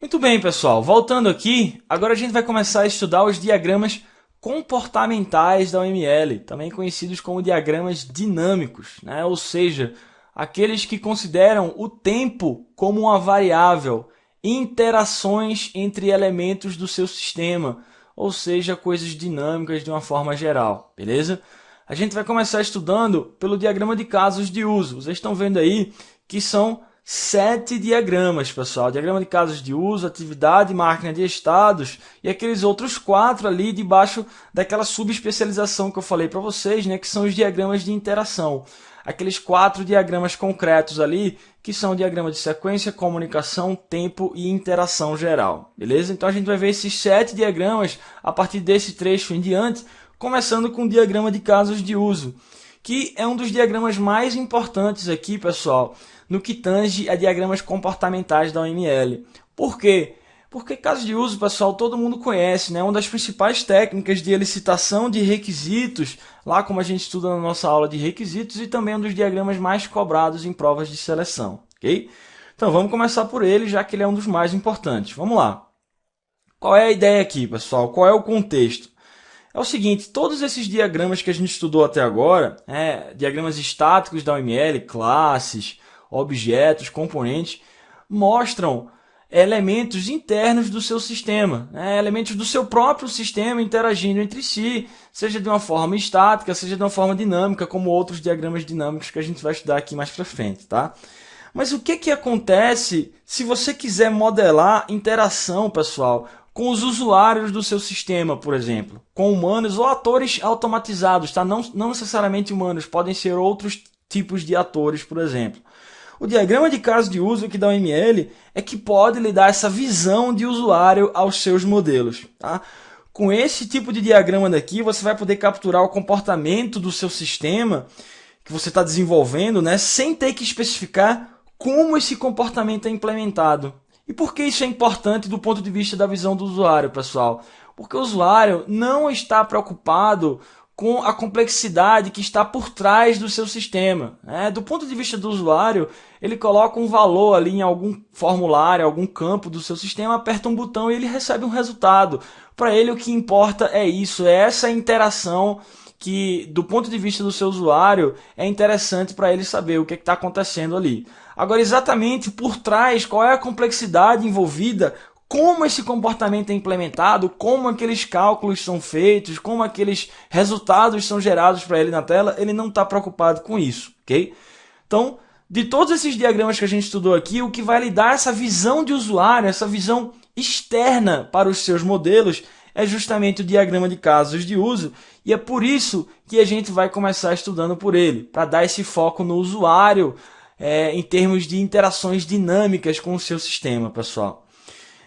Muito bem, pessoal. Voltando aqui, agora a gente vai começar a estudar os diagramas comportamentais da UML, também conhecidos como diagramas dinâmicos, né? Ou seja, aqueles que consideram o tempo como uma variável, interações entre elementos do seu sistema, ou seja, coisas dinâmicas de uma forma geral, beleza? A gente vai começar estudando pelo diagrama de casos de uso. Vocês estão vendo aí que são 7 diagramas, pessoal. Diagrama de casos de uso, atividade, máquina de estados e aqueles outros 4 ali debaixo daquela subespecialização que eu falei para vocês, né, que são os diagramas de interação. Aqueles 4 diagramas concretos ali, que são o diagrama de sequência, comunicação, tempo e interação geral. Beleza? Então a gente vai ver esses 7 diagramas a partir desse trecho em diante, começando com o diagrama de casos de uso, que é um dos diagramas mais importantes aqui, pessoal, no que tange a diagramas comportamentais da UML. Por quê? Porque casos de uso, pessoal, todo mundo conhece, né? Uma das principais técnicas de elicitação de requisitos, lá como a gente estuda na nossa aula de requisitos, e também um dos diagramas mais cobrados em provas de seleção, ok? Então vamos começar por ele, já que ele é um dos mais importantes. Vamos lá. Qual é a ideia aqui, pessoal? Qual é o contexto? É o seguinte, todos esses diagramas que a gente estudou até agora, diagramas estáticos da UML, classes, objetos, componentes, mostram elementos internos do seu sistema, elementos do seu próprio sistema interagindo entre si, seja de uma forma estática, seja de uma forma dinâmica, como outros diagramas dinâmicos que a gente vai estudar aqui mais para frente, tá? Mas o que acontece se você quiser modelar interação, pessoal, com os usuários do seu sistema, por exemplo, com humanos ou atores automatizados, tá? Não necessariamente humanos, podem ser outros tipos de atores, por exemplo. O diagrama de caso de uso aqui da UML é que pode lhe dar essa visão de usuário aos seus modelos, tá? Com esse tipo de diagrama daqui, você vai poder capturar o comportamento do seu sistema que você está desenvolvendo, né, sem ter que especificar como esse comportamento é implementado. E por que isso é importante do ponto de vista da visão do usuário, pessoal? Porque o usuário não está preocupado com a complexidade que está por trás do seu sistema. Do ponto de vista do usuário, ele coloca um valor ali em algum formulário, algum campo do seu sistema, aperta um botão e ele recebe um resultado. Para ele o que importa é isso, é essa interação que, do ponto de vista do seu usuário, é interessante para ele saber o que está acontecendo ali. Agora, exatamente por trás, qual é a complexidade envolvida, como esse comportamento é implementado, como aqueles cálculos são feitos, como aqueles resultados são gerados para ele na tela, ele não está preocupado com isso, ok? Então, de todos esses diagramas que a gente estudou aqui, o que vai lhe dar essa visão de usuário, essa visão externa para os seus modelos, é justamente o diagrama de casos de uso, e é por isso que a gente vai começar estudando por ele, para dar esse foco no usuário, em termos de interações dinâmicas com o seu sistema, pessoal.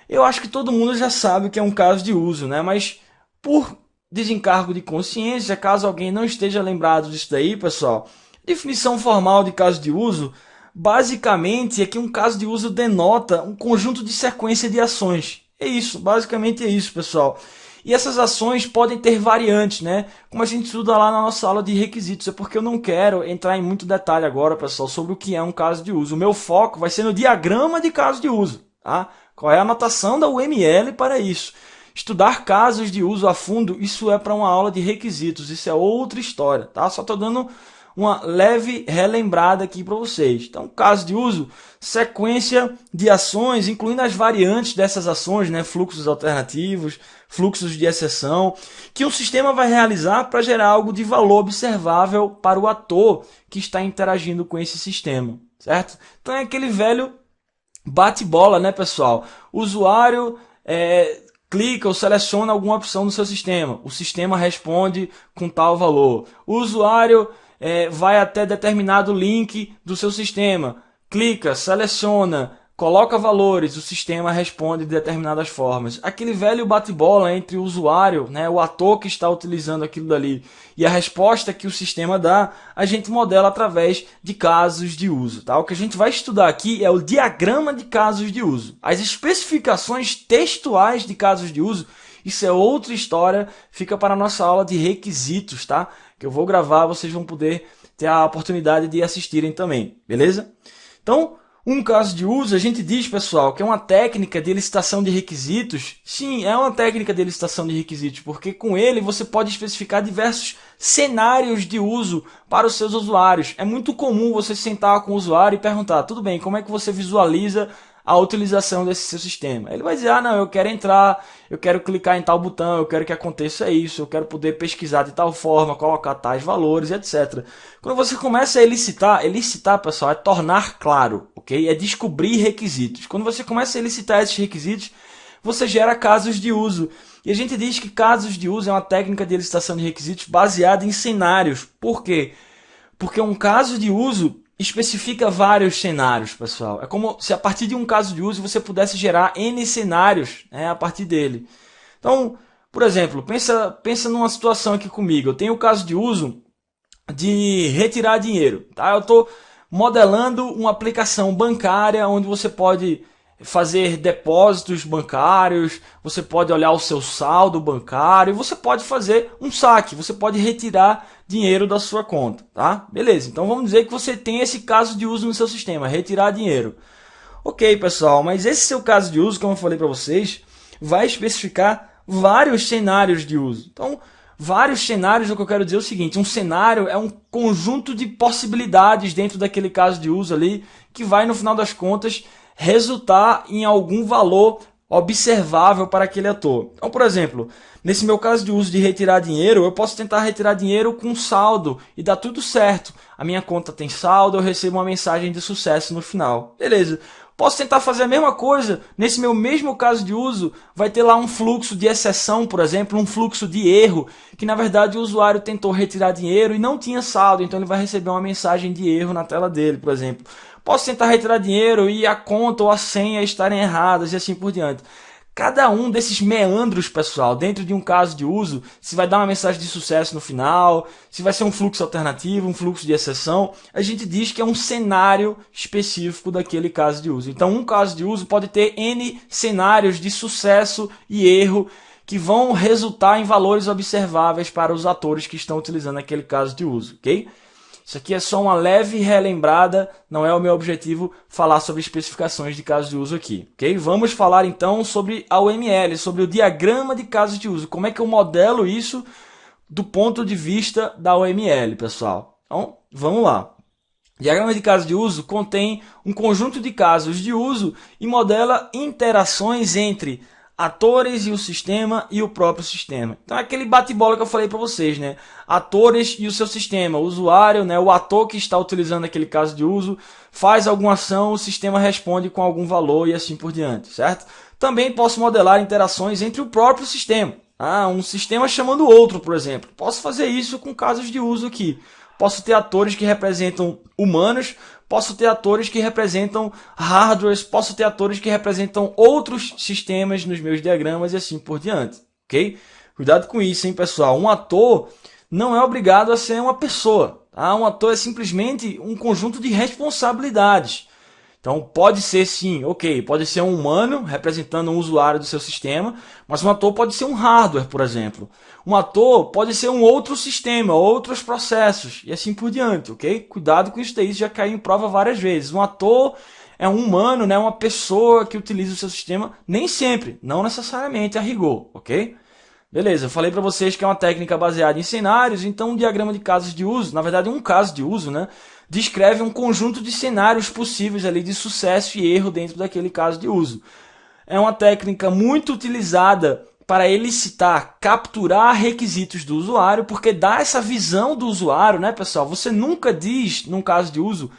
Eu acho que todo mundo já sabe o que é um caso de uso, né? Mas por desencargo de consciência, caso alguém não esteja lembrado disso daí, pessoal, definição formal de caso de uso, basicamente é que um caso de uso denota um conjunto de sequência de ações. É isso, basicamente é isso, pessoal. E essas ações podem ter variantes, né? Como a gente estuda lá na nossa aula de requisitos. É porque eu não quero entrar em muito detalhe agora, pessoal, sobre o que é um caso de uso. O meu foco vai ser no diagrama de caso de uso, tá? Qual é a anotação da UML para isso? Estudar casos de uso a fundo, isso é para uma aula de requisitos, isso é outra história, tá? Só estou dando uma leve relembrada aqui para vocês. Então, caso de uso, sequência de ações, incluindo as variantes dessas ações, né? Fluxos alternativos, fluxos de exceção, que o sistema vai realizar para gerar algo de valor observável para o ator que está interagindo com esse sistema, certo? Então é aquele velho bate-bola, né, pessoal? O usuário clica ou seleciona alguma opção no seu sistema. O sistema responde com tal valor. O usuário vai até determinado link do seu sistema. Clica, seleciona, coloca valores. O sistema responde de determinadas formas. Aquele velho bate-bola entre o usuário, né, o ator que está utilizando aquilo dali, e a resposta que o sistema dá, a gente modela através de casos de uso, tá? O que a gente vai estudar aqui é o diagrama de casos de uso. As especificações textuais de casos de uso, isso é outra história, fica para a nossa aula de requisitos, tá? Que eu vou gravar, vocês vão poder ter a oportunidade de assistirem também, beleza? Então, Um caso de uso, a gente diz, pessoal, que é uma técnica de elicitação de requisitos. Sim, é uma técnica de elicitação de requisitos, porque com ele você pode especificar diversos cenários de uso para os seus usuários. É muito comum você sentar com o usuário e perguntar, tudo bem, como é que você visualiza a utilização desse seu sistema? Ele vai dizer, não, eu quero entrar, eu quero clicar em tal botão, eu quero que aconteça isso, eu quero poder pesquisar de tal forma, colocar tais valores, etc. Quando você começa a elicitar, pessoal, é tornar claro, ok? É descobrir requisitos. Quando você começa a elicitar esses requisitos, você gera casos de uso. E a gente diz que casos de uso é uma técnica de elicitação de requisitos baseada em cenários. Por quê? Porque um caso de uso especifica vários cenários, pessoal. É como se a partir de um caso de uso você pudesse gerar N cenários, né, a partir dele. Então, por exemplo, pensa numa situação aqui comigo. Eu tenho o caso de uso de retirar dinheiro. Tá? Eu estou modelando uma aplicação bancária onde você pode fazer depósitos bancários, você pode olhar o seu saldo bancário, você pode fazer um saque, você pode retirar dinheiro da sua conta, tá? Beleza, então vamos dizer que você tem esse caso de uso no seu sistema, retirar dinheiro. Ok, pessoal, mas esse seu caso de uso, como eu falei para vocês, vai especificar vários cenários de uso. Então, vários cenários, o que eu quero dizer é o seguinte, um cenário é um conjunto de possibilidades dentro daquele caso de uso ali, que vai, no final das contas, resultar em algum valor observável para aquele ator. Então, por exemplo, nesse meu caso de uso de retirar dinheiro, eu posso tentar retirar dinheiro com saldo e dá tudo certo. A minha conta tem saldo, eu recebo uma mensagem de sucesso no final. Beleza. Posso tentar fazer a mesma coisa, nesse meu mesmo caso de uso, vai ter lá um fluxo de exceção, por exemplo, um fluxo de erro, que na verdade o usuário tentou retirar dinheiro e não tinha saldo, então ele vai receber uma mensagem de erro na tela dele, por exemplo. Posso tentar retirar dinheiro e a conta ou a senha estarem erradas e assim por diante. Cada um desses meandros, pessoal, dentro de um caso de uso, se vai dar uma mensagem de sucesso no final, se vai ser um fluxo alternativo, um fluxo de exceção, a gente diz que é um cenário específico daquele caso de uso. Então, um caso de uso pode ter N cenários de sucesso e erro que vão resultar em valores observáveis para os atores que estão utilizando aquele caso de uso, ok? Isso aqui é só uma leve relembrada, não é o meu objetivo falar sobre especificações de casos de uso aqui, ok? Vamos falar então sobre a UML, sobre o diagrama de casos de uso, como é que eu modelo isso do ponto de vista da UML, pessoal. Então, vamos lá. Diagrama de casos de uso contém um conjunto de casos de uso e modela interações entre atores e o sistema e o próprio sistema. Então é aquele bate-bola que eu falei para vocês, né? Atores e o seu sistema, o usuário, né? O ator que está utilizando aquele caso de uso faz alguma ação, o sistema responde com algum valor e assim por diante, certo? Também posso modelar interações entre o próprio sistema. Um sistema chamando outro, por exemplo. Posso fazer isso com casos de uso aqui. Posso ter atores que representam humanos, posso ter atores que representam hardwares, posso ter atores que representam outros sistemas nos meus diagramas e assim por diante, ok? Cuidado com isso, hein, pessoal? Um ator não é obrigado a ser uma pessoa, tá? Um ator é simplesmente um conjunto de responsabilidades. Então pode ser sim, ok, pode ser um humano representando um usuário do seu sistema, mas um ator pode ser um hardware, por exemplo. Um ator pode ser um outro sistema, outros processos e assim por diante, ok? Cuidado com isso daí, isso já caiu em prova várias vezes. Um ator é um humano, né, uma pessoa que utiliza o seu sistema, nem sempre, não necessariamente a rigor, ok? Beleza, eu falei para vocês que é uma técnica baseada em cenários, então um diagrama de casos de uso, na verdade um caso de uso, né, descreve um conjunto de cenários possíveis ali de sucesso e erro dentro daquele caso de uso. É uma técnica muito utilizada para elicitar, capturar requisitos do usuário, porque dá essa visão do usuário, né, pessoal? Você nunca diz, num caso de uso,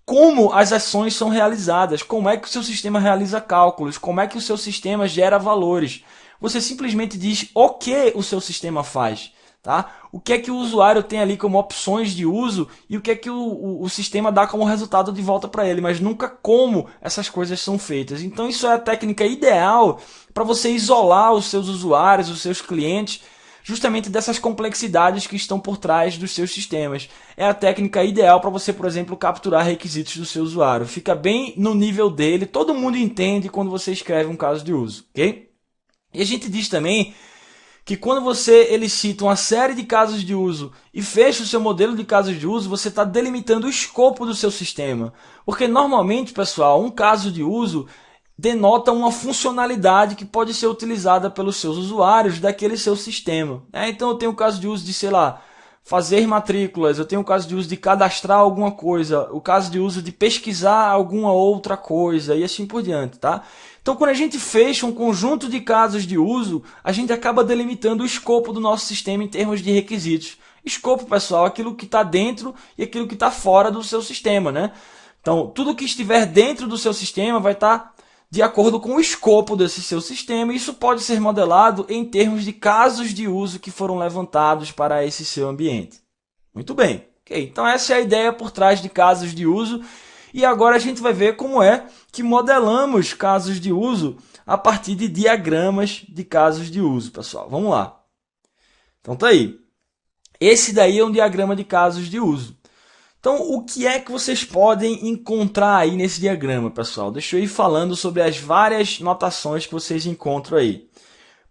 como as ações são realizadas, como é que o seu sistema realiza cálculos, como é que o seu sistema gera valores. Você simplesmente diz o que o seu sistema faz, tá? O que é que o usuário tem ali como opções de uso e o que é que o sistema dá como resultado de volta para ele, mas nunca como essas coisas são feitas. Então isso é a técnica ideal para você isolar os seus usuários, os seus clientes, justamente dessas complexidades que estão por trás dos seus sistemas. É a técnica ideal para você, por exemplo, capturar requisitos do seu usuário. Fica bem no nível dele, todo mundo entende quando você escreve um caso de uso, ok? E a gente diz também que quando você elicita uma série de casos de uso e fecha o seu modelo de casos de uso, você está delimitando o escopo do seu sistema. Porque normalmente, pessoal, um caso de uso denota uma funcionalidade que pode ser utilizada pelos seus usuários daquele seu sistema. Então eu tenho o caso de uso de, sei lá, fazer matrículas, eu tenho o caso de uso de cadastrar alguma coisa, o caso de uso de pesquisar alguma outra coisa e assim por diante, tá? Então, quando a gente fecha um conjunto de casos de uso, a gente acaba delimitando o escopo do nosso sistema em termos de requisitos. Escopo, pessoal, é aquilo que está dentro e aquilo que está fora do seu sistema, né? Então, tudo que estiver dentro do seu sistema vai estar de acordo com o escopo desse seu sistema, e isso pode ser modelado em termos de casos de uso que foram levantados para esse seu ambiente. Muito bem. Okay. Então, essa é a ideia por trás de casos de uso. E agora a gente vai ver como é que modelamos casos de uso a partir de diagramas de casos de uso, pessoal. Vamos lá. Então tá aí. Esse daí é um diagrama de casos de uso. Então, o que é que vocês podem encontrar aí nesse diagrama, pessoal? Deixa eu ir falando sobre as várias notações que vocês encontram aí.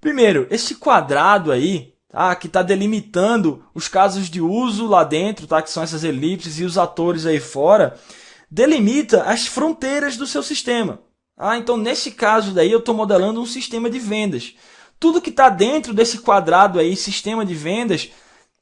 Primeiro, esse quadrado aí, tá, que está delimitando os casos de uso lá dentro, tá, que são essas elipses, e os atores aí fora, delimita as fronteiras do seu sistema. Então, nesse caso daí, eu estou modelando um sistema de vendas. Tudo que está dentro desse quadrado aí, sistema de vendas,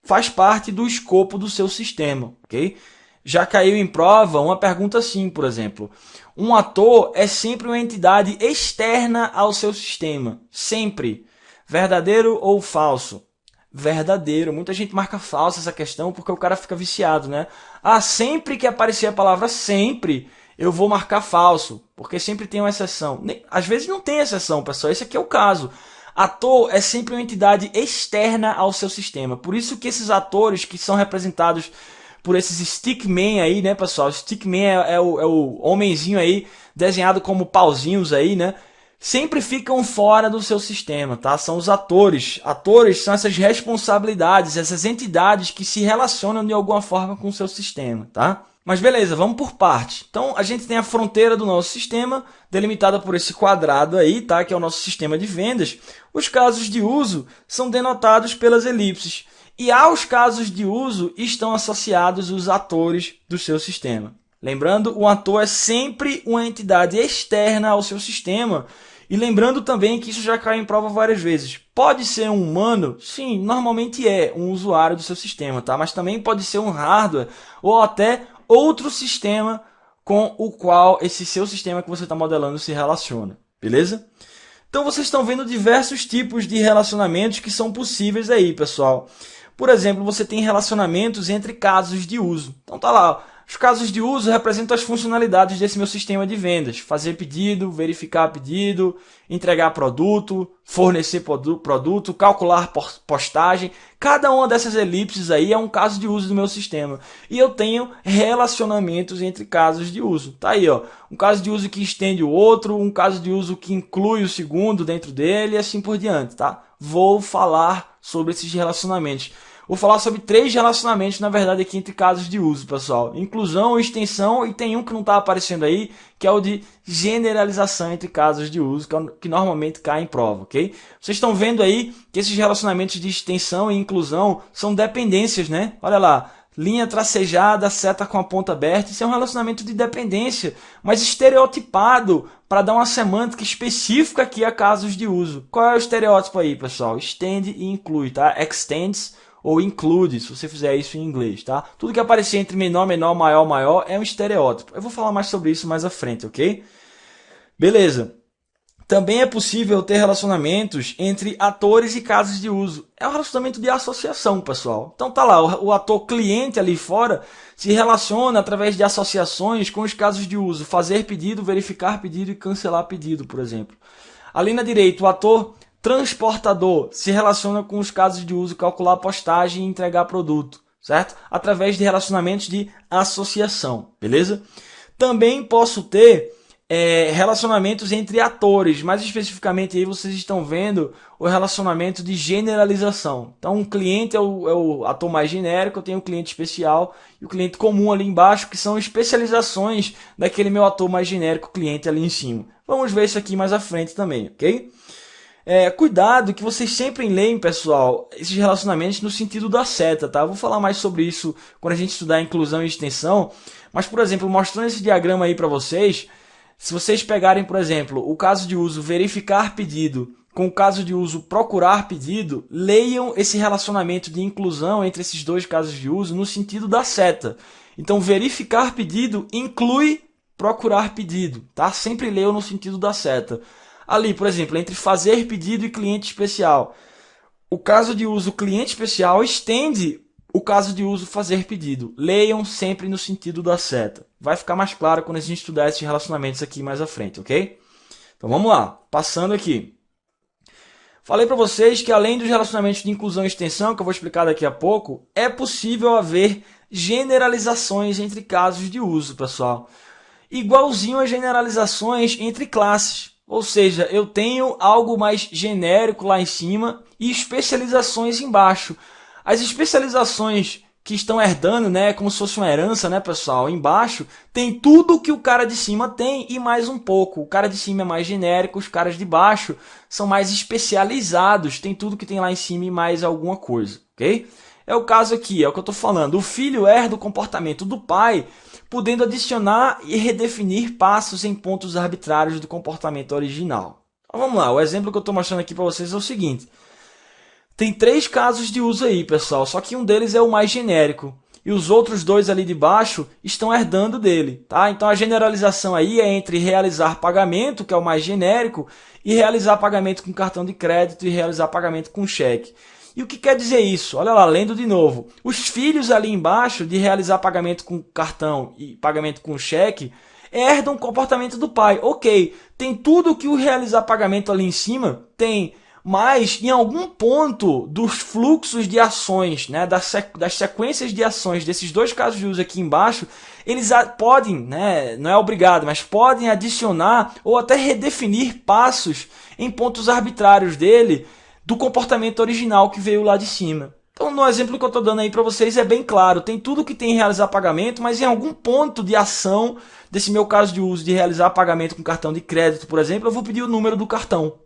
faz parte do escopo do seu sistema. Okay? Já caiu em prova uma pergunta assim, por exemplo. Um ator é sempre uma entidade externa ao seu sistema. Sempre. Verdadeiro ou falso? Verdadeiro. Muita gente marca falso essa questão porque o cara fica viciado, né? Sempre que aparecer a palavra sempre, eu vou marcar falso, porque sempre tem uma exceção. Às vezes não tem exceção, pessoal. Esse aqui é o caso. Ator é sempre uma entidade externa ao seu sistema. Por isso que esses atores que são representados por esses stickmen aí, né, pessoal? Stickman é o homenzinho aí, desenhado como pauzinhos aí, né? Sempre ficam fora do seu sistema, tá? São os atores. Atores são essas responsabilidades, essas entidades que se relacionam de alguma forma com o seu sistema, tá? Mas beleza, vamos por parte. Então, a gente tem a fronteira do nosso sistema, delimitada por esse quadrado aí, tá? Que é o nosso sistema de vendas. Os casos de uso são denotados pelas elipses. E aos casos de uso estão associados os atores do seu sistema. Lembrando, o ator é sempre uma entidade externa ao seu sistema. E lembrando também que isso já caiu em prova várias vezes. Pode ser um humano? Sim, normalmente é um usuário do seu sistema, tá? Mas também pode ser um hardware ou até outro sistema com o qual esse seu sistema que você está modelando se relaciona. Beleza? Então vocês estão vendo diversos tipos de relacionamentos que são possíveis aí, pessoal. Por exemplo, você tem relacionamentos entre casos de uso. Então tá lá, os casos de uso representam as funcionalidades desse meu sistema de vendas. Fazer pedido, verificar pedido, entregar produto, fornecer produto, calcular postagem. Cada uma dessas elipses aí é um caso de uso do meu sistema. E eu tenho relacionamentos entre casos de uso. Tá aí, ó, um caso de uso que estende o outro, um caso de uso que inclui o segundo dentro dele e assim por diante, tá? Vou falar sobre esses relacionamentos. Vou falar sobre 3 relacionamentos, na verdade, aqui entre casos de uso, pessoal. Inclusão, extensão e tem um que não está aparecendo aí, que é o de generalização entre casos de uso, que normalmente cai em prova, ok? Vocês estão vendo aí que esses relacionamentos de extensão e inclusão são dependências, né? Olha lá, linha tracejada, seta com a ponta aberta, isso é um relacionamento de dependência, mas estereotipado para dar uma semântica específica aqui a casos de uso. Qual é o estereótipo aí, pessoal? Extende e inclui, tá? Extends ou include, se você fizer isso em inglês, tá? Tudo que aparecer entre menor, menor, maior, maior é um estereótipo. Eu vou falar mais sobre isso mais à frente, ok? Beleza. Também é possível ter relacionamentos entre atores e casos de uso. É um relacionamento de associação, pessoal. Então tá lá, o ator cliente ali fora se relaciona através de associações com os casos de uso. Fazer pedido, verificar pedido e cancelar pedido, por exemplo. Ali na direita, o ator transportador se relaciona com os casos de uso, calcular postagem e entregar produto, certo? Através de relacionamentos de associação, beleza? Também posso ter relacionamentos entre atores, mais especificamente aí vocês estão vendo o relacionamento de generalização. Então um cliente é o ator mais genérico, eu tenho o cliente especial e o cliente comum ali embaixo, que são especializações daquele meu ator mais genérico cliente ali em cima. Vamos ver isso aqui mais à frente também, ok? Cuidado que vocês sempre leem, pessoal, esses relacionamentos no sentido da seta, tá? Eu vou falar mais sobre isso quando a gente estudar inclusão e extensão, mas, por exemplo, mostrando esse diagrama aí para vocês, se vocês pegarem, por exemplo, o caso de uso verificar pedido com o caso de uso procurar pedido, leiam esse relacionamento de inclusão entre esses dois casos de uso no sentido da seta. Então, verificar pedido inclui procurar pedido, tá? Sempre leiam no sentido da seta. Ali, por exemplo, entre fazer pedido e cliente especial. O caso de uso cliente especial estende o caso de uso fazer pedido. Leiam sempre no sentido da seta. Vai ficar mais claro quando a gente estudar esses relacionamentos aqui mais à frente, ok? Então vamos lá, passando aqui. Falei para vocês que além dos relacionamentos de inclusão e extensão, que eu vou explicar daqui a pouco, é possível haver generalizações entre casos de uso, pessoal. Igualzinho às generalizações entre classes. Ou seja, eu tenho algo mais genérico lá em cima e especializações embaixo. As especializações que estão herdando, né, como se fosse uma herança, né, pessoal, embaixo, tem tudo que o cara de cima tem e mais um pouco. O cara de cima é mais genérico, os caras de baixo são mais especializados, tem tudo que tem lá em cima e mais alguma coisa, ok? É o caso aqui, é o que eu estou falando. O filho herda o comportamento do pai, podendo adicionar e redefinir passos em pontos arbitrários do comportamento original. Então, vamos lá, o exemplo que eu estou mostrando aqui para vocês é o seguinte. Tem 3 casos de uso aí, pessoal, só que um deles é o mais genérico. E os outros 2 ali de baixo estão herdando dele, tá? Então a generalização aí é entre realizar pagamento, que é o mais genérico, e realizar pagamento com cartão de crédito e realizar pagamento com cheque. E o que quer dizer isso? Olha lá, lendo de novo. Os filhos ali embaixo de realizar pagamento com cartão e pagamento com cheque herdam o comportamento do pai. Ok, tem tudo que o realizar pagamento ali em cima tem, mas em algum ponto dos fluxos de ações, né, das sequências de ações desses 2 casos de uso aqui embaixo, eles podem, né, não é obrigado, mas podem adicionar ou até redefinir passos em pontos arbitrários dele, do comportamento original que veio lá de cima. Então, no exemplo que eu estou dando aí para vocês, é bem claro. Tem tudo que tem em realizar pagamento, mas em algum ponto de ação, desse meu caso de uso de realizar pagamento com cartão de crédito, por exemplo, eu vou pedir o número do cartão,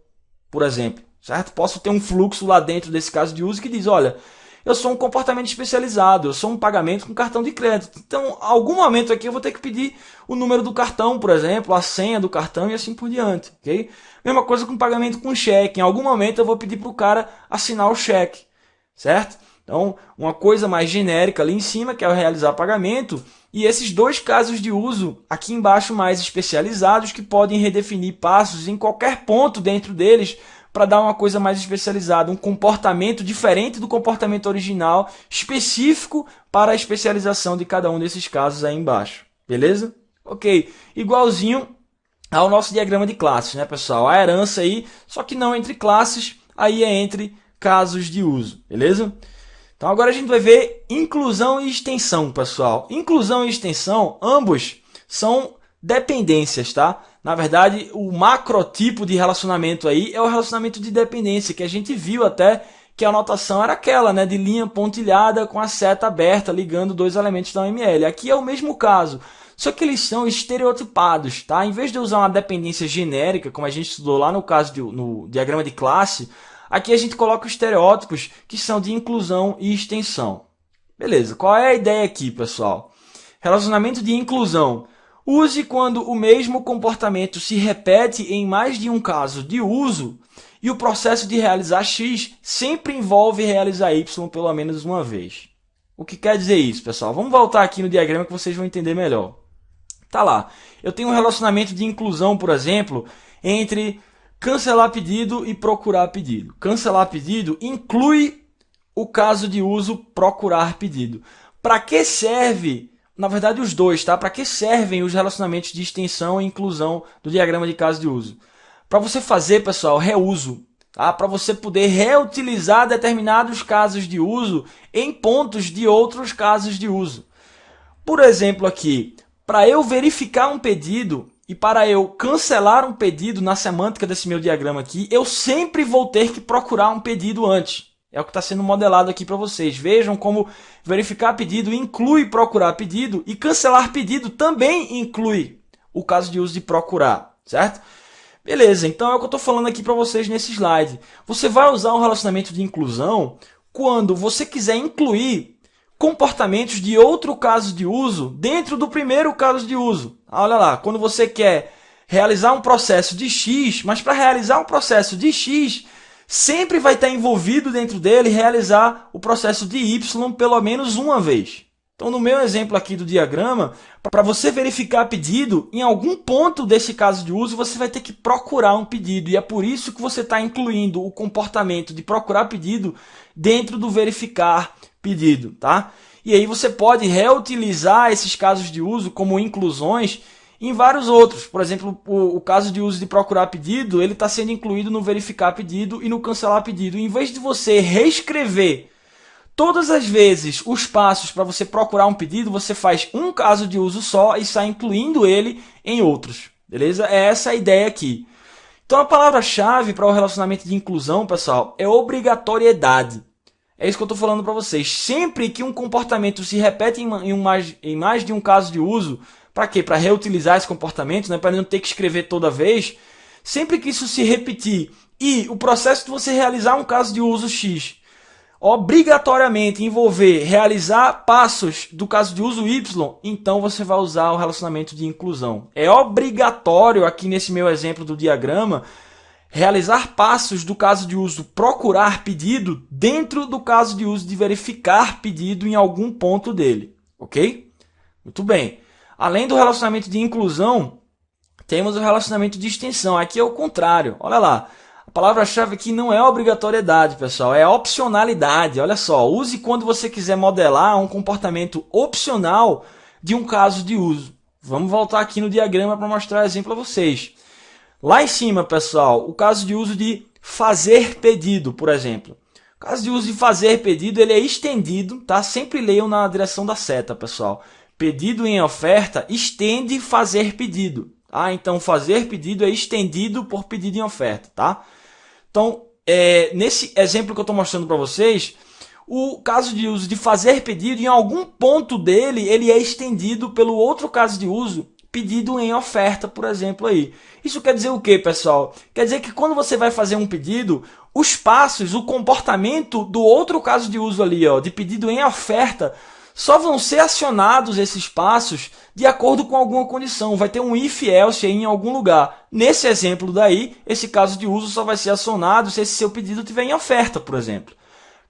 por exemplo. Certo? Posso ter um fluxo lá dentro desse caso de uso que diz, olha, eu sou um comportamento especializado, eu sou um pagamento com cartão de crédito. Então, em algum momento aqui eu vou ter que pedir o número do cartão, por exemplo, a senha do cartão e assim por diante, ok? Mesma coisa com pagamento com cheque. Em algum momento eu vou pedir para o cara assinar o cheque, certo? Então, uma coisa mais genérica ali em cima, que é o realizar pagamento, e esses 2 casos de uso aqui embaixo mais especializados, que podem redefinir passos em qualquer ponto dentro deles, para dar uma coisa mais especializada, um comportamento diferente do comportamento original, específico para a especialização de cada um desses casos aí embaixo. Beleza? Ok, igualzinho ao nosso diagrama de classes, né, pessoal? A herança aí, só que não entre classes, aí é entre casos de uso, beleza? Então agora a gente vai ver inclusão e extensão, pessoal. Inclusão e extensão, ambos são dependências, tá? Na verdade, o macrotipo de relacionamento aí é o relacionamento de dependência, que a gente viu até que a notação era aquela, né, de linha pontilhada com a seta aberta, ligando 2 elementos da OML. Aqui é o mesmo caso, só que eles são estereotipados, tá? Em vez de usar uma dependência genérica, como a gente estudou lá no diagrama de classe, aqui a gente coloca os estereótipos que são de inclusão e extensão. Beleza, qual é a ideia aqui, pessoal? Relacionamento de inclusão. Use quando o mesmo comportamento se repete em mais de um caso de uso e o processo de realizar X sempre envolve realizar Y pelo menos uma vez. O que quer dizer isso, pessoal? Vamos voltar aqui no diagrama que vocês vão entender melhor. Tá lá, eu tenho um relacionamento de inclusão, por exemplo, entre cancelar pedido e procurar pedido. Cancelar pedido inclui o caso de uso procurar pedido. Para que serve? Na verdade, os dois, tá? Para que servem os relacionamentos de extensão e inclusão do diagrama de caso de uso? Para você fazer, pessoal, reuso, tá? Para você poder reutilizar determinados casos de uso em pontos de outros casos de uso. Por exemplo, aqui, para eu verificar um pedido e para eu cancelar um pedido na semântica desse meu diagrama aqui, eu sempre vou ter que procurar um pedido antes. É o que está sendo modelado aqui para vocês. Vejam como verificar pedido inclui procurar pedido e cancelar pedido também inclui o caso de uso de procurar, certo? Beleza, então é o que eu estou falando aqui para vocês nesse slide. Você vai usar um relacionamento de inclusão quando você quiser incluir comportamentos de outro caso de uso dentro do primeiro caso de uso. Olha lá, quando você quer realizar um processo de X, mas para realizar um processo de X, sempre vai estar envolvido dentro dele realizar o processo de Y pelo menos uma vez. Então, no meu exemplo aqui do diagrama, para você verificar pedido, em algum ponto desse caso de uso, você vai ter que procurar um pedido. E é por isso que você está incluindo o comportamento de procurar pedido dentro do verificar pedido, tá? E aí você pode reutilizar esses casos de uso como inclusões em vários outros. Por exemplo, o caso de uso de procurar pedido, ele está sendo incluído no verificar pedido e no cancelar pedido. Em vez de você reescrever todas as vezes os passos para você procurar um pedido, você faz um caso de uso só e sai incluindo ele em outros. Beleza? É essa a ideia aqui. Então a palavra-chave para o relacionamento de inclusão, pessoal, é obrigatoriedade. É isso que eu estou falando para vocês. Sempre que um comportamento se repete em mais de um caso de uso, para quê? Para reutilizar esse comportamento, né? Para não ter que escrever toda vez. Sempre que isso se repetir e o processo de você realizar um caso de uso X obrigatoriamente envolver realizar passos do caso de uso Y, então você vai usar o relacionamento de inclusão. É obrigatório aqui nesse meu exemplo do diagrama realizar passos do caso de uso procurar pedido dentro do caso de uso de verificar pedido em algum ponto dele, ok? Muito bem. Além do relacionamento de inclusão, temos o relacionamento de extensão. Aqui é o contrário. Olha lá. A palavra-chave aqui não é obrigatoriedade, pessoal. É opcionalidade. Olha só. Use quando você quiser modelar um comportamento opcional de um caso de uso. Vamos voltar aqui no diagrama para mostrar exemplo a vocês. Lá em cima, pessoal, o caso de uso de fazer pedido, por exemplo. O caso de uso de fazer pedido, ele é estendido, tá? Sempre leiam na direção da seta, pessoal. Pedido em oferta estende fazer pedido. Ah, então fazer pedido é estendido por pedido em oferta, tá? Então, nesse exemplo que eu estou mostrando para vocês, o caso de uso de fazer pedido, em algum ponto dele, ele é estendido pelo outro caso de uso, pedido em oferta, por exemplo, aí. Isso quer dizer o quê, pessoal? Quer dizer que quando você vai fazer um pedido, os passos, o comportamento do outro caso de uso ali, ó, de pedido em oferta, só vão ser acionados esses passos de acordo com alguma condição. Vai ter um if else aí em algum lugar. Nesse exemplo daí, esse caso de uso só vai ser acionado se esse seu pedido estiver em oferta, por exemplo.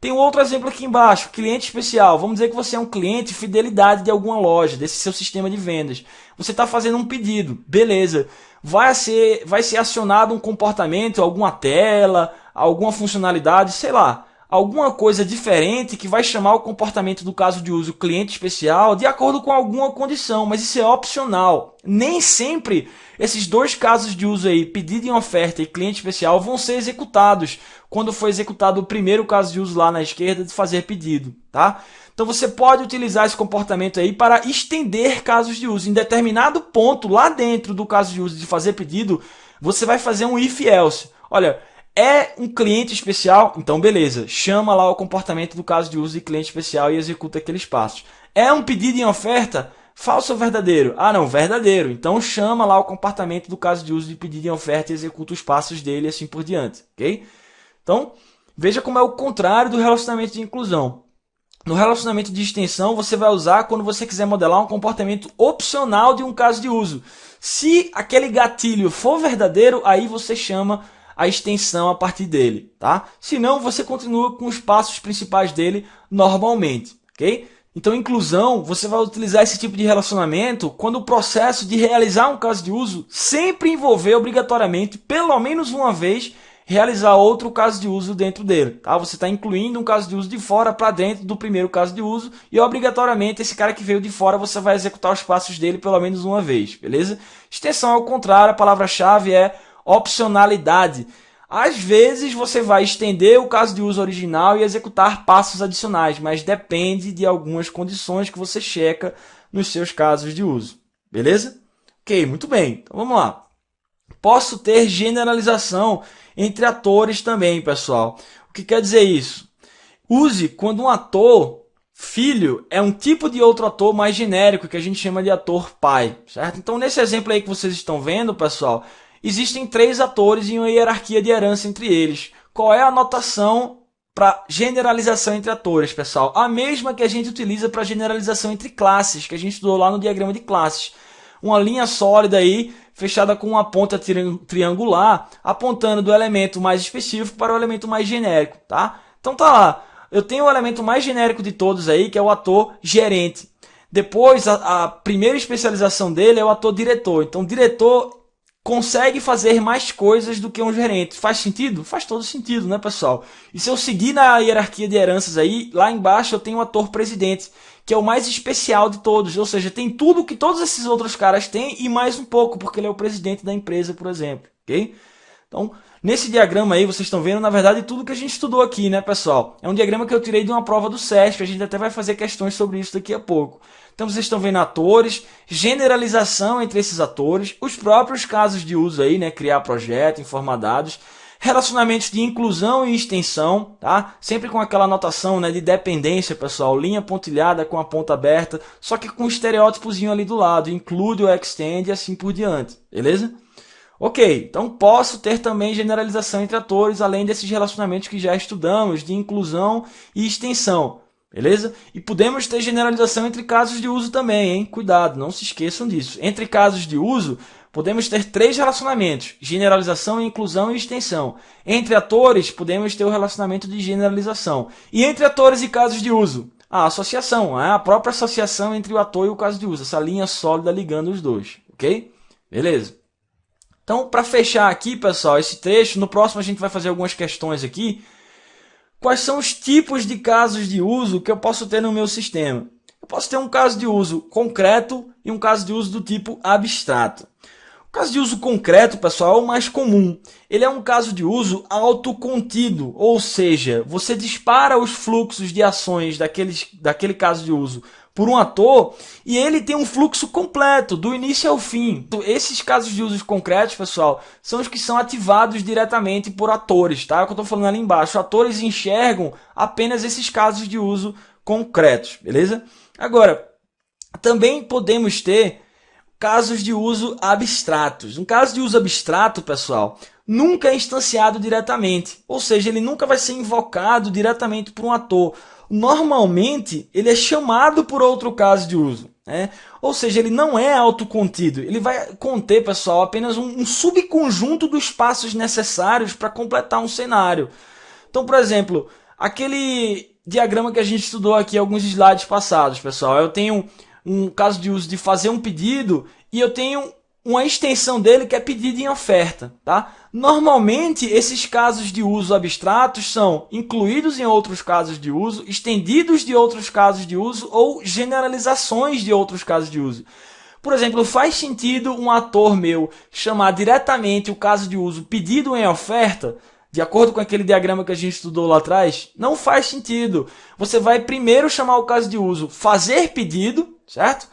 Tem um outro exemplo aqui embaixo, cliente especial. Vamos dizer que você é um cliente fidelidade de alguma loja, desse seu sistema de vendas. Você está fazendo um pedido, beleza. Vai ser acionado um comportamento, alguma tela, alguma funcionalidade, sei lá. Alguma coisa diferente que vai chamar o comportamento do caso de uso cliente especial de acordo com alguma condição, mas isso é opcional. Nem sempre esses dois casos de uso aí, pedido em oferta e cliente especial, vão ser executados quando for executado o primeiro caso de uso lá na esquerda de fazer pedido, tá? Então você pode utilizar esse comportamento aí para estender casos de uso. Em determinado ponto lá dentro do caso de uso de fazer pedido, você vai fazer um if else. Olha, é um cliente especial? Então beleza, chama lá o comportamento do caso de uso de cliente especial e executa aqueles passos. É um pedido em oferta? Falso ou verdadeiro? Ah não, verdadeiro. Então chama lá o comportamento do caso de uso de pedido em oferta e executa os passos dele e assim por diante, ok? Então, veja como é o contrário do relacionamento de inclusão. No relacionamento de extensão, você vai usar quando você quiser modelar um comportamento opcional de um caso de uso. Se aquele gatilho for verdadeiro, aí você chama a extensão a partir dele, tá? Se não, você continua com os passos principais dele normalmente, ok? Então, inclusão, você vai utilizar esse tipo de relacionamento quando o processo de realizar um caso de uso sempre envolver obrigatoriamente, pelo menos uma vez, realizar outro caso de uso dentro dele, tá? Você está incluindo um caso de uso de fora para dentro do primeiro caso de uso e obrigatoriamente esse cara que veio de fora você vai executar os passos dele pelo menos uma vez, beleza? Extensão ao contrário, a palavra-chave é opcionalidade. Às vezes você vai estender o caso de uso original e executar passos adicionais, mas depende de algumas condições que você checa nos seus casos de uso, beleza? Ok, muito bem, então vamos lá. Posso ter generalização entre atores também, pessoal. O que quer dizer isso? Use quando um ator, filho, é um tipo de outro ator mais genérico, que a gente chama de ator pai, certo? Então, nesse exemplo aí que vocês estão vendo, pessoal, existem 3 atores e uma hierarquia de herança entre eles. Qual é a notação para generalização entre atores, pessoal? A mesma que a gente utiliza para generalização entre classes, que a gente estudou lá no diagrama de classes. Uma linha sólida aí, fechada com uma ponta triangular, apontando do elemento mais específico para o elemento mais genérico, tá? Então tá lá, eu tenho o elemento mais genérico de todos aí, que é o ator gerente. Depois, a primeira especialização dele é o ator diretor. Então, o diretor consegue fazer mais coisas do que um gerente. Faz sentido? Faz todo sentido, né, pessoal? E se eu seguir na hierarquia de heranças aí, lá embaixo eu tenho o ator presidente, que é o mais especial de todos. Ou seja, tem tudo que todos esses outros caras têm e mais um pouco, porque ele é o presidente da empresa, por exemplo. Ok? Então, nesse diagrama aí, vocês estão vendo, na verdade, tudo que a gente estudou aqui, né, pessoal? É um diagrama que eu tirei de uma prova do SESC, a gente até vai fazer questões sobre isso daqui a pouco. Então, vocês estão vendo atores, generalização entre esses atores, os próprios casos de uso aí, né, criar projeto, informar dados, relacionamentos de inclusão e extensão, tá? Sempre com aquela anotação, né, de dependência, pessoal, linha pontilhada com a ponta aberta, só que com um estereótipozinho ali do lado, include ou extend e assim por diante, beleza? Ok, então posso ter também generalização entre atores, além desses relacionamentos que já estudamos, de inclusão e extensão, beleza? E podemos ter generalização entre casos de uso também, hein? Cuidado, não se esqueçam disso. Entre casos de uso, podemos ter 3 relacionamentos, generalização, inclusão e extensão. Entre atores, podemos ter o relacionamento de generalização. E entre atores e casos de uso, a associação, a própria associação entre o ator e o caso de uso, essa linha sólida ligando os dois, ok? Beleza? Então, para fechar aqui, pessoal, esse trecho, no próximo a gente vai fazer algumas questões aqui. Quais são os tipos de casos de uso que eu posso ter no meu sistema? Eu posso ter um caso de uso concreto e um caso de uso do tipo abstrato. O caso de uso concreto, pessoal, é o mais comum. Ele é um caso de uso autocontido, ou seja, você dispara os fluxos de ações daquele caso de uso por um ator e ele tem um fluxo completo, do início ao fim. Esses casos de usos concretos, pessoal, são os que são ativados diretamente por atores, tá? É o que eu estou falando ali embaixo. Atores enxergam apenas esses casos de uso concretos, beleza? Agora, também podemos ter casos de uso abstratos. Um caso de uso abstrato, pessoal, nunca é instanciado diretamente, ou seja, ele nunca vai ser invocado diretamente por um ator. Normalmente, ele é chamado por outro caso de uso, né? Ou seja, ele não é autocontido. Ele vai conter, pessoal, apenas um subconjunto dos passos necessários para completar um cenário. Então, por exemplo, aquele diagrama que a gente estudou aqui alguns slides passados, pessoal, eu tenho um caso de uso de fazer um pedido e eu tenho uma extensão dele que é pedido em oferta, tá? Normalmente, esses casos de uso abstratos são incluídos em outros casos de uso, estendidos de outros casos de uso ou generalizações de outros casos de uso. Por exemplo, faz sentido um ator meu chamar diretamente o caso de uso pedido em oferta, de acordo com aquele diagrama que a gente estudou lá atrás? Não faz sentido. Você vai primeiro chamar o caso de uso fazer pedido, certo?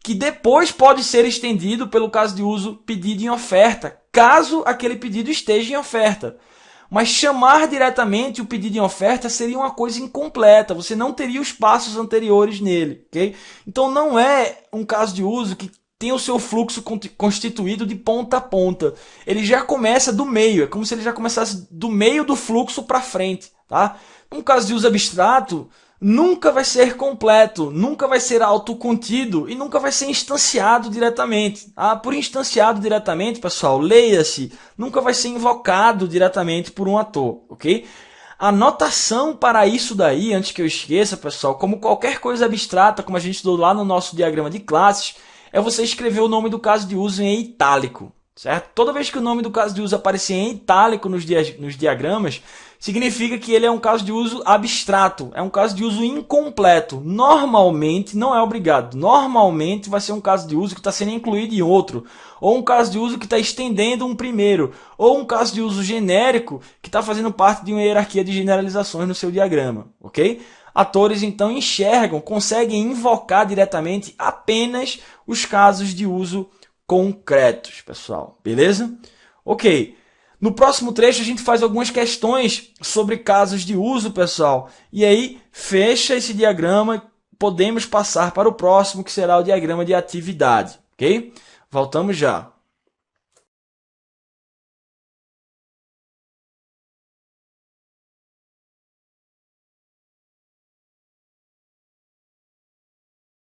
Que depois pode ser estendido pelo caso de uso pedido em oferta, caso aquele pedido esteja em oferta. Mas chamar diretamente o pedido em oferta seria uma coisa incompleta, você não teria os passos anteriores nele, ok? Então não é um caso de uso que tem o seu fluxo constituído de ponta a ponta. Ele já começa do meio, é como se ele já começasse do meio do fluxo para frente, tá? Um caso de uso abstrato nunca vai ser completo, nunca vai ser autocontido e nunca vai ser instanciado diretamente. Por instanciado diretamente, pessoal, leia-se, nunca vai ser invocado diretamente por um ator, ok? A notação para isso daí, antes que eu esqueça, pessoal, como qualquer coisa abstrata, como a gente estudou lá no nosso diagrama de classes, é você escrever o nome do caso de uso em itálico, certo? Toda vez que o nome do caso de uso aparecer em itálico nos diagramas, significa que ele é um caso de uso abstrato, é um caso de uso incompleto. Normalmente, não é obrigado, normalmente vai ser um caso de uso que está sendo incluído em outro, ou um caso de uso que está estendendo um primeiro, ou um caso de uso genérico que está fazendo parte de uma hierarquia de generalizações no seu diagrama, ok? Atores, então, enxergam, conseguem invocar diretamente apenas os casos de uso concretos, pessoal. Beleza? Ok. No próximo trecho, a gente faz algumas questões sobre casos de uso, pessoal. E aí, fecha esse diagrama, podemos passar para o próximo, que será o diagrama de atividade. Ok? Voltamos já.